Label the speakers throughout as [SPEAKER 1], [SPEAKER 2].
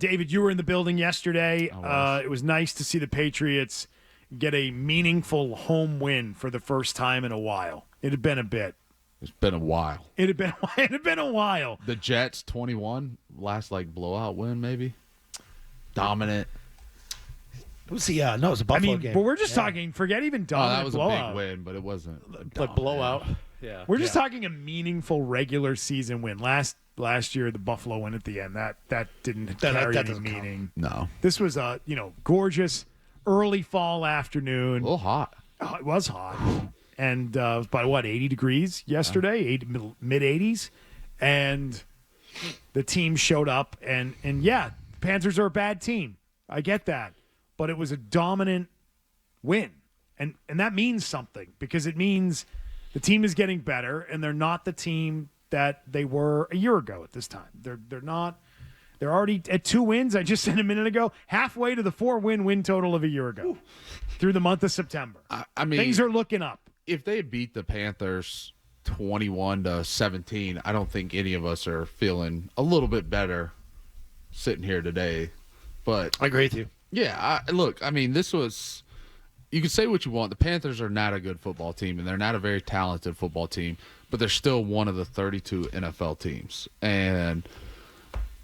[SPEAKER 1] David, you were in the building yesterday. It was nice to see the Patriots get a meaningful home win for the first time in a while. It had been a bit.
[SPEAKER 2] It's been a while.
[SPEAKER 1] It had been a while.
[SPEAKER 2] The Jets 21 last blowout win maybe. Dominant.
[SPEAKER 3] It was the no, it was a Buffalo game.
[SPEAKER 1] But we're just talking. Forget even dominant.
[SPEAKER 2] That was
[SPEAKER 1] blowout.
[SPEAKER 2] a big win, but it wasn't
[SPEAKER 3] like blowout. Yeah,
[SPEAKER 1] we're just talking a meaningful regular season win. Last year, the Buffalo win at the end that didn't carry any meaning.
[SPEAKER 2] No,
[SPEAKER 1] this was a gorgeous early fall afternoon.
[SPEAKER 2] A little hot.
[SPEAKER 1] Oh, it was hot, and it was by 80 degrees yesterday, mid 80s, and the team showed up, and the Panthers are a bad team. I get that, but it was a dominant win, and that means something because it means the team is getting better, and they're not the team that they were a year ago at this time. They're not. They're already at 2 wins. I just said a minute ago, halfway to the 4-win total of a year ago through the month of September.
[SPEAKER 2] I mean,
[SPEAKER 1] things are looking up.
[SPEAKER 2] If they beat the Panthers 21-17, I don't think any of us are feeling a little bit better sitting here today. But
[SPEAKER 3] I agree with you.
[SPEAKER 2] Yeah, look, I mean, this was. You can say what you want. The Panthers are not a good football team, and they're not a very talented football team, but they're still one of the 32 NFL teams. And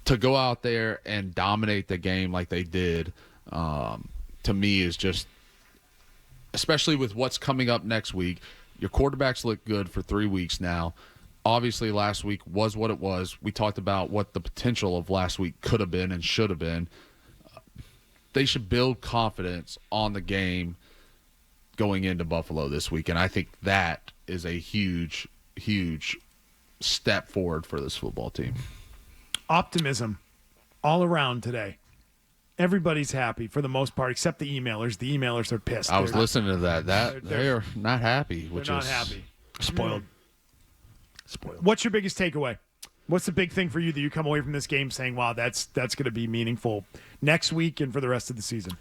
[SPEAKER 2] to go out there and dominate the game like they did, to me, is just, especially with what's coming up next week, your quarterbacks look good for 3 weeks now. Obviously, last week was what it was. We talked about what the potential of last week could have been and should have been. They should build confidence on the game going into Buffalo this week, and I think that is a huge, huge step forward for this football team. Optimism
[SPEAKER 1] all around today. Everybody's happy for the most part, except the emailers. The emailers are pissed.
[SPEAKER 2] I was listening to that. They're not happy.
[SPEAKER 1] They're not happy.
[SPEAKER 3] Spoiled.
[SPEAKER 1] What's your biggest takeaway? What's the big thing for you that you come away from this game saying, wow, that's going to be meaningful next week and for the rest of the season?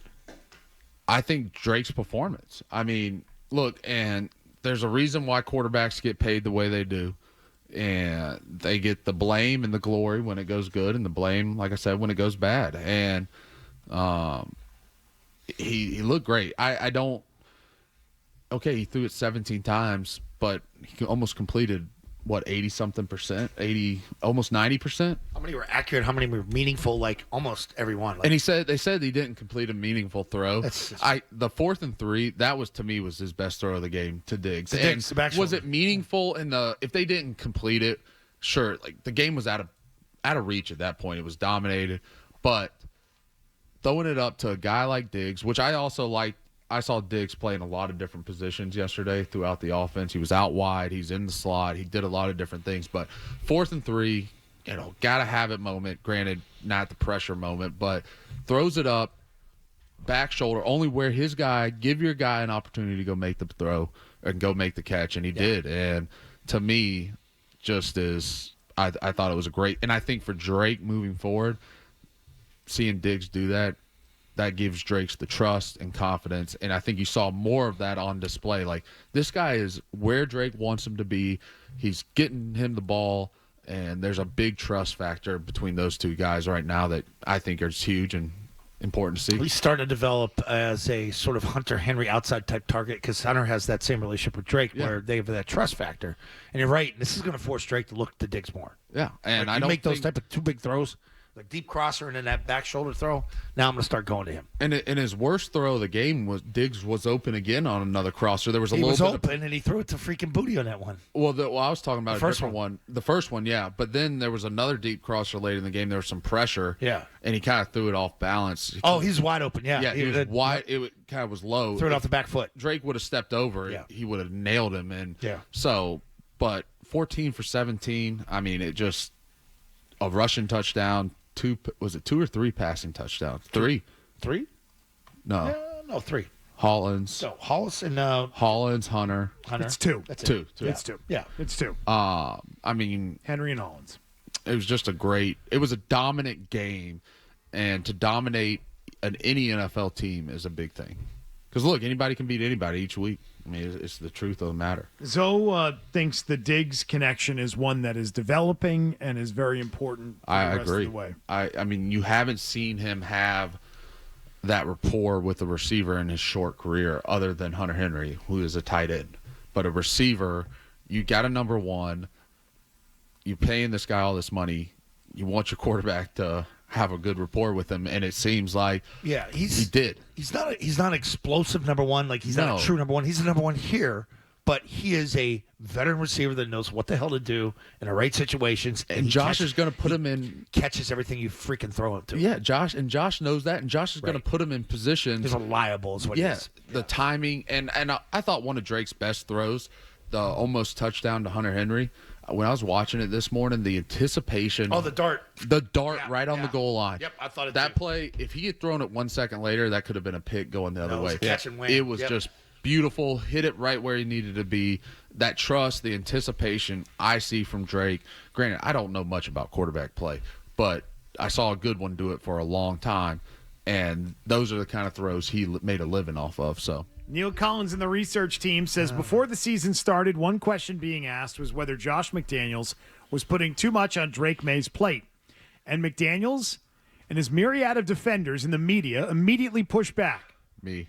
[SPEAKER 2] I think Drake's performance. I mean, look, and there's a reason why quarterbacks get paid the way they do. And they get the blame and the glory when it goes good, and the blame, like I said, when it goes bad. And he looked great. I don't – okay, he threw it 17 times, but he almost completed – 80-something%, almost 90%.
[SPEAKER 3] How many were accurate? How many were meaningful? Like almost every one.
[SPEAKER 2] And they said he didn't complete a meaningful throw. The 4th and 3, that was to me was his best throw of the game to Diggs. Was it meaningful if they didn't complete it? Sure, like the game was out of reach at that point. It was dominated, but throwing it up to a guy like Diggs, which I also liked. I saw Diggs play in a lot of different positions yesterday throughout the offense. He was out wide. He's in the slot. He did a lot of different things. But 4th and 3, got to have it moment. Granted, not the pressure moment, but throws it up, back shoulder, only where give your guy an opportunity to go make the throw and go make the catch, and he did. And to me, I thought it was a great – and I think for Drake moving forward, seeing Diggs do that gives Drake the trust and confidence, and I think you saw more of that on display. Like, this guy is where Drake wants him to be. He's getting him the ball, and there's a big trust factor between those two guys right now that I think is huge and important to see.
[SPEAKER 3] He's starting to develop as a sort of Hunter Henry outside type target because Hunter has that same relationship with Drake where they have that trust factor. And you're right, this is going to force Drake to look to Diggs more.
[SPEAKER 2] Yeah, and I
[SPEAKER 3] don't
[SPEAKER 2] make
[SPEAKER 3] those type of 2 big throws. Like deep crosser and then that back shoulder throw. Now I'm going to start going to him.
[SPEAKER 2] And his worst throw of the game was Diggs was open again on another crosser. There was
[SPEAKER 3] he was open and he threw it to freaking Booty on that one.
[SPEAKER 2] Well, I was talking about a different one. The first one, yeah. But then there was another deep crosser late in the game. There was some pressure.
[SPEAKER 3] Yeah.
[SPEAKER 2] And he kind of threw it off balance.
[SPEAKER 3] He's wide open. Yeah.
[SPEAKER 2] Yeah, he was wide. It kind of was low.
[SPEAKER 3] Threw it off the back foot.
[SPEAKER 2] Drake would have stepped over. Yeah. He would have nailed him. And but 14 for 17. I mean, it just a rushing touchdown. 2 or 3 passing touchdowns? 3.
[SPEAKER 3] 3?
[SPEAKER 2] No.
[SPEAKER 3] No, 3.
[SPEAKER 2] Hollins.
[SPEAKER 3] So Hollis and
[SPEAKER 2] Hollins, Hunter.
[SPEAKER 1] It's 2.
[SPEAKER 3] That's
[SPEAKER 2] it. 2.
[SPEAKER 1] It's 2.
[SPEAKER 3] Yeah,
[SPEAKER 1] it's 2.
[SPEAKER 2] I mean,
[SPEAKER 1] Henry and Hollins.
[SPEAKER 2] It was just it was a dominant game, and to dominate any NFL team is a big thing. Because look, anybody can beat anybody each week. I mean, it's the truth of the matter.
[SPEAKER 1] Zoe thinks the Diggs connection is one that is developing and is very important for the rest
[SPEAKER 2] agree.
[SPEAKER 1] of the way.
[SPEAKER 2] I mean, you haven't seen him have that rapport with a receiver in his short career other than Hunter Henry, who is a tight end. But a receiver, you got a number one, you're paying this guy all this money, you want your quarterback to have a good rapport with him, and it seems like he did.
[SPEAKER 3] He's not an explosive number one. Like, he's not a true number one. He's a number one here, but he is a veteran receiver that knows what the hell to do in the right situations.
[SPEAKER 2] And Josh is going to put him in.
[SPEAKER 3] Catches everything you freaking throw him to.
[SPEAKER 2] Yeah, Josh knows that, and Josh is going to put him in positions.
[SPEAKER 3] He's reliable is what he is.
[SPEAKER 2] The timing, and I thought one of Drake's best throws, the almost touchdown to Hunter Henry, when I was watching it this morning, the anticipation.
[SPEAKER 3] Oh, the dart.
[SPEAKER 2] The dart right on the goal line.
[SPEAKER 3] Yep, I thought
[SPEAKER 2] that play, if he had thrown it 1 second later, that could have been a pick going the other way.
[SPEAKER 3] Catch and win.
[SPEAKER 2] It was just beautiful. Hit it right where he needed to be. That trust, the anticipation I see from Drake. Granted, I don't know much about quarterback play, but I saw a good one do it for a long time, and those are the kind of throws he made a living off of. So.
[SPEAKER 1] Neil Collins and the research team says before the season started, one question being asked was whether Josh McDaniels was putting too much on Drake Maye's plate. And McDaniels and his myriad of defenders in the media immediately pushed back.
[SPEAKER 2] Me.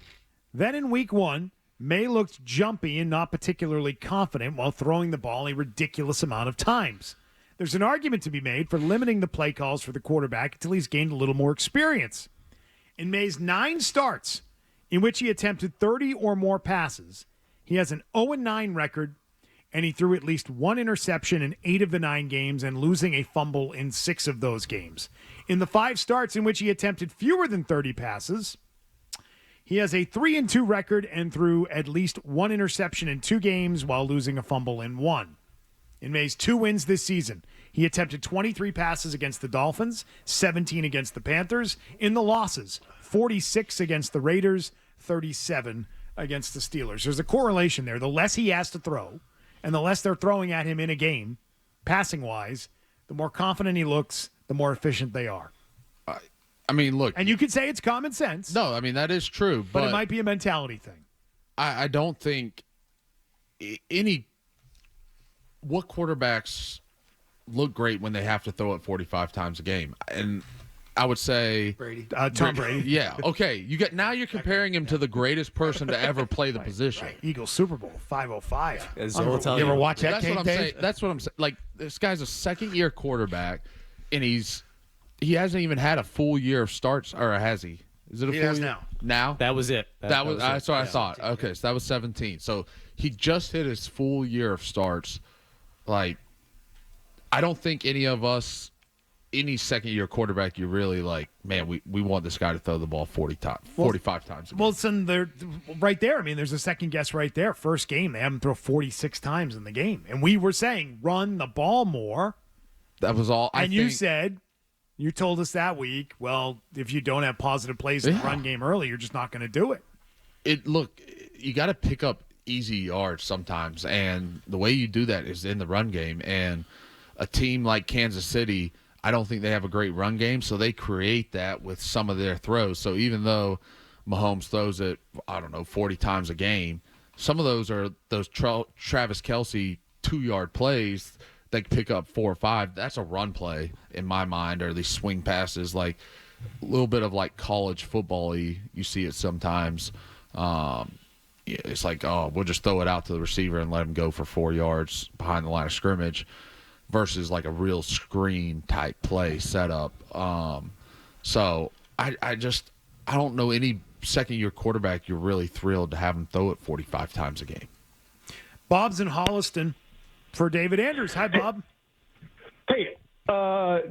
[SPEAKER 1] Then in week one, Maye looked jumpy and not particularly confident while throwing the ball a ridiculous amount of times. There's an argument to be made for limiting the play calls for the quarterback until he's gained a little more experience. In Maye's 9 starts, in which he attempted 30 or more passes, he has an 0-9 record, and he threw at least 1 interception in 8 of the 9 games and losing a fumble in 6 of those games. In the 5 starts in which he attempted fewer than 30 passes, he has a 3-2 record and threw at least 1 interception in 2 games while losing a fumble in 1. In Maye's 2 wins this season, he attempted 23 passes against the Dolphins, 17 against the Panthers. In the losses, 46 against the Raiders, 37 against the Steelers. There's a correlation there. The less he has to throw, and the less they're throwing at him in a game, passing-wise, the more confident he looks, the more efficient they are.
[SPEAKER 2] I mean, look.
[SPEAKER 1] And you could say it's common sense.
[SPEAKER 2] No, I mean, that is true.
[SPEAKER 1] But it might be a mentality thing.
[SPEAKER 2] I don't think what quarterbacks look great when they have to throw it 45 times a game? And I would say
[SPEAKER 1] Tom Brady.
[SPEAKER 2] Yeah. Okay. Now you're comparing him to the greatest person to ever play the position.
[SPEAKER 1] Right. Eagles Super Bowl 505.
[SPEAKER 3] You ever watch that game, Dave?
[SPEAKER 2] That's what I'm saying. Like, this guy's a second-year quarterback, and he hasn't even had a full year of starts, or has he? Is it a full year?
[SPEAKER 3] Now.
[SPEAKER 2] Now?
[SPEAKER 4] That was it.
[SPEAKER 2] That was that's what I thought. Okay, so that was 17. So he just hit his full year of starts. Like, I don't think any of us, any second-year quarterback, you're really like, man, we want this guy to throw the ball 45 times.
[SPEAKER 1] Well, they're right there. I mean, there's a second guess right there. First game, they have him throw 46 times in the game. And we were saying, run the ball more.
[SPEAKER 2] That was all.
[SPEAKER 1] You said, you told us that week, well, if you don't have positive plays in the run game early, you're just not going to do it.
[SPEAKER 2] Look, you got to pick up easy yards sometimes, and the way you do that is in the run game. And a team like Kansas City, I don't think they have a great run game, so they create that with some of their throws. So even though Mahomes throws it, 40 times a game, some of those are those Travis Kelce 2-yard plays that pick up 4 or 5. That's a run play in my mind, or these swing passes, like a little bit of like college football-y. You see it sometimes. It's like, we'll just throw it out to the receiver and let him go for 4 yards behind the line of scrimmage, versus like a real screen type play setup. So I don't know any second-year quarterback you're really thrilled to have him throw it 45 times a game.
[SPEAKER 1] Bob's in Holliston for David Andrews. Hi, Bob.
[SPEAKER 5] Hey,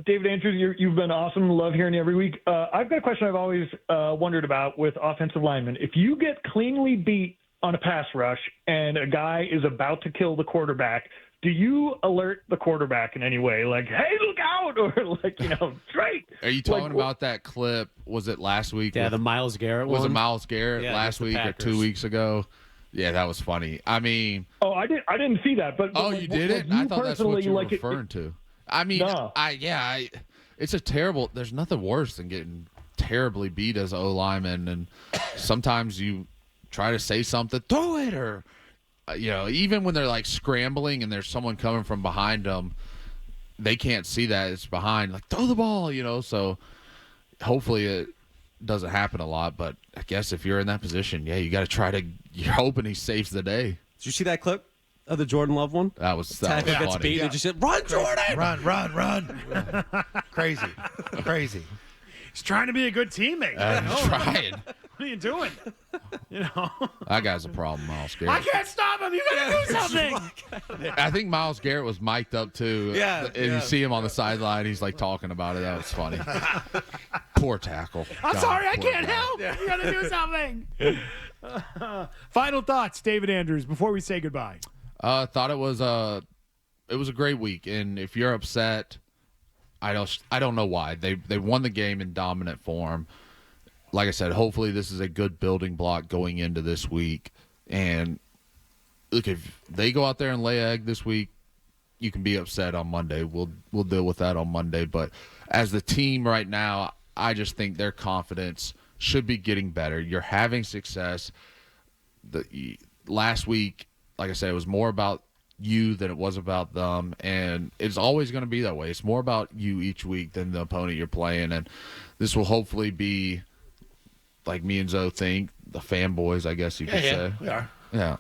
[SPEAKER 5] David Andrews, you've been awesome. Love hearing you every week. I've got a question I've always wondered about with offensive linemen. If you get cleanly beat on a pass rush and a guy is about to kill the quarterback, do you alert the quarterback in any way? Like, hey, look out! Or like, Drake.
[SPEAKER 2] Are you talking about that clip? Was it last week?
[SPEAKER 4] Yeah, the Myles Garrett one.
[SPEAKER 2] Was it Myles Garrett last week or 2 weeks ago? Yeah, that was funny. I mean,
[SPEAKER 5] I didn't see that. But
[SPEAKER 2] you didn't? I thought that's what you were referring to. I mean,
[SPEAKER 5] no.
[SPEAKER 2] It's a terrible. There's nothing worse than getting terribly beat as an O lineman, and sometimes you try to say something, throw it, or even when they're like scrambling and there's someone coming from behind them, they can't see that it's behind. Like throw the ball, So hopefully it doesn't happen a lot, but I guess if you're in that position, you got to try to. You're hoping he saves the day.
[SPEAKER 4] Did you see that clip of the Jordan Love one?
[SPEAKER 2] That was
[SPEAKER 4] gets
[SPEAKER 2] funny.
[SPEAKER 4] beat and just said, "Run, Jordan!
[SPEAKER 3] Run!" Crazy.
[SPEAKER 1] He's trying to be a good teammate.
[SPEAKER 2] Trying.
[SPEAKER 1] What are you doing?
[SPEAKER 2] That guy's a problem, Myles Garrett.
[SPEAKER 1] I can't stop him. You got to do something.
[SPEAKER 2] I think Myles Garrett was mic'd up too.
[SPEAKER 3] Yeah.
[SPEAKER 2] And you see him on the sideline. He's like talking about it. That was funny. Poor tackle.
[SPEAKER 1] I'm sorry. I
[SPEAKER 2] poor
[SPEAKER 1] can't
[SPEAKER 2] guy.
[SPEAKER 1] help. You got to do something. Final thoughts, David Andrews, before we say goodbye.
[SPEAKER 2] Thought it was a great week, and if you're upset, I don't know why. They won the game in dominant form. Like I said, hopefully this is a good building block going into this week. And look, if they go out there and lay egg this week, you can be upset on Monday. We'll deal with that on Monday. But as the team right now, I just think their confidence should be getting better. You're having success. Last week, like I said, it was more about you than it was about them, and it's always going to be that way. It's more about you each week than the opponent you're playing, and this will hopefully be, like me and Zoe think, the fanboys, I guess you could say.
[SPEAKER 3] We are.
[SPEAKER 2] Yeah.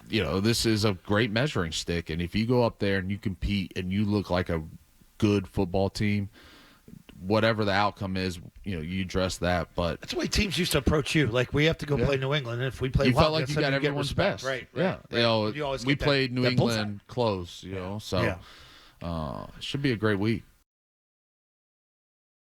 [SPEAKER 2] This is a great measuring stick, and if you go up there and you compete and you look like a good football team, whatever the outcome is, you address that. But
[SPEAKER 3] that's the way teams used to approach you. Like, we have to go play New England, and if we play
[SPEAKER 2] you
[SPEAKER 3] well,
[SPEAKER 2] felt like you got everyone's best.
[SPEAKER 3] Right.
[SPEAKER 2] Yeah.
[SPEAKER 3] You always
[SPEAKER 2] we
[SPEAKER 3] get
[SPEAKER 2] played New
[SPEAKER 3] that
[SPEAKER 2] England close, so it should be a great week.